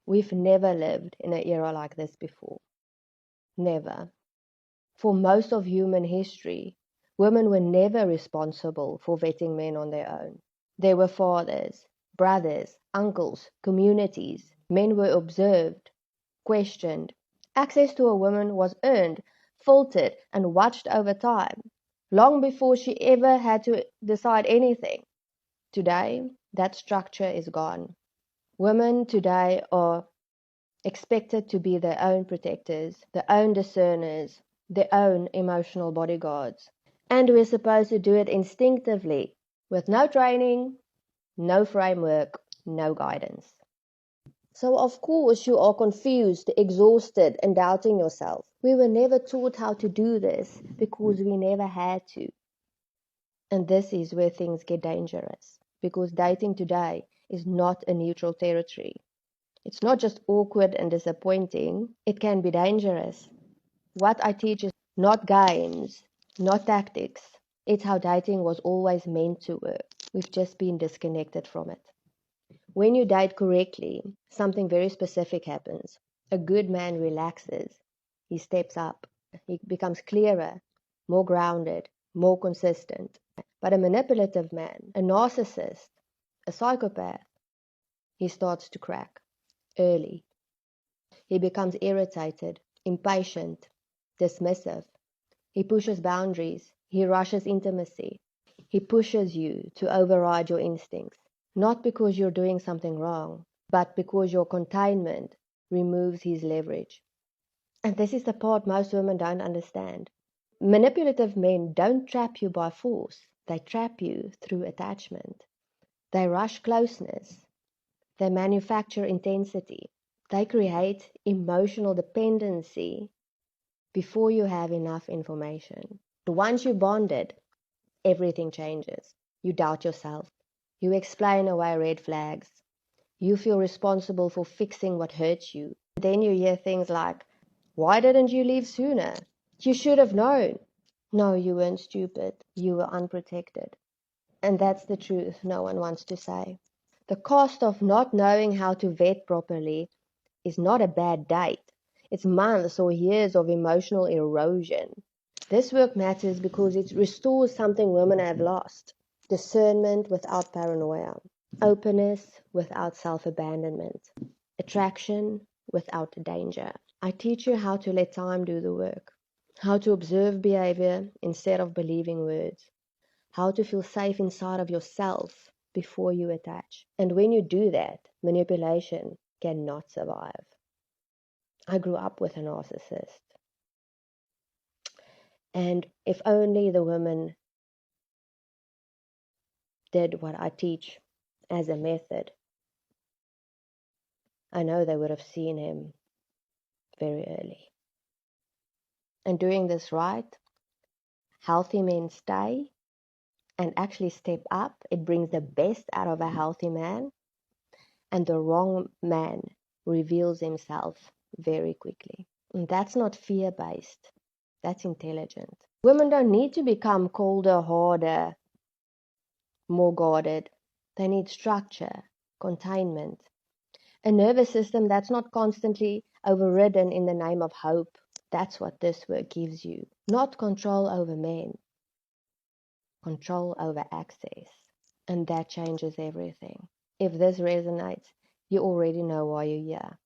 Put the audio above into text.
We've never lived in an era like this before. Never. For most of human history, women were never responsible for vetting men on their own. They were fathers, brothers, uncles, communities. Men were observed, questioned. Access to a woman was earned, filtered, and watched over time, long before she ever had to decide anything. Today, that structure is gone. Women today are expected to be their own protectors, their own discerners, their own emotional bodyguards. And we're supposed to do it instinctively, with no training, no framework, no guidance. So of course you are confused, exhausted, and doubting yourself. We were never taught how to do this because we never had to. And this is where things get dangerous, because dating today is not a neutral territory. It's not just awkward and disappointing, it can be dangerous. What I teach is not games, not tactics. It's how dating was always meant to work. We've just been disconnected from it. When you date correctly, something very specific happens. A good man relaxes. He steps up. He becomes clearer, more grounded, more consistent. But a manipulative man, a narcissist, a psychopath, he starts to crack early. He becomes irritated, impatient, dismissive. He pushes boundaries. He rushes intimacy. He pushes you to override your instincts, not because you're doing something wrong, but because your containment removes his leverage. And this is the part most women don't understand. Manipulative men don't trap you by force. They trap you through attachment. They rush closeness. They manufacture intensity. They create emotional dependency before you have enough information. Once you bonded, everything changes. You doubt yourself. You explain away red flags. You feel responsible for fixing what hurts you. Then you hear things like, "Why didn't you leave sooner? You should have known." No, you weren't stupid. You were unprotected. And that's the truth no one wants to say. The cost of not knowing how to vet properly is not a bad date. It's months or years of emotional erosion. This work matters because it restores something women have lost. Discernment without paranoia. Openness without self-abandonment. Attraction without danger. I teach you how to let time do the work. How to observe behavior instead of believing words. How to feel safe inside of yourself before you attach. And when you do that, manipulation cannot survive. I grew up with a narcissist. And if only the women did what I teach as a method, I know they would have seen him very early. And doing this right, healthy men stay and actually step up. It brings the best out of a healthy man. And the wrong man reveals himself very quickly. And that's not fear-based. That's intelligent. Women don't need to become colder, harder, more guarded. They need structure, containment, a nervous system that's not constantly overridden in the name of hope. That's what this work gives you. Not control over men, control over access. And that changes everything. If this resonates, you already know why you're here.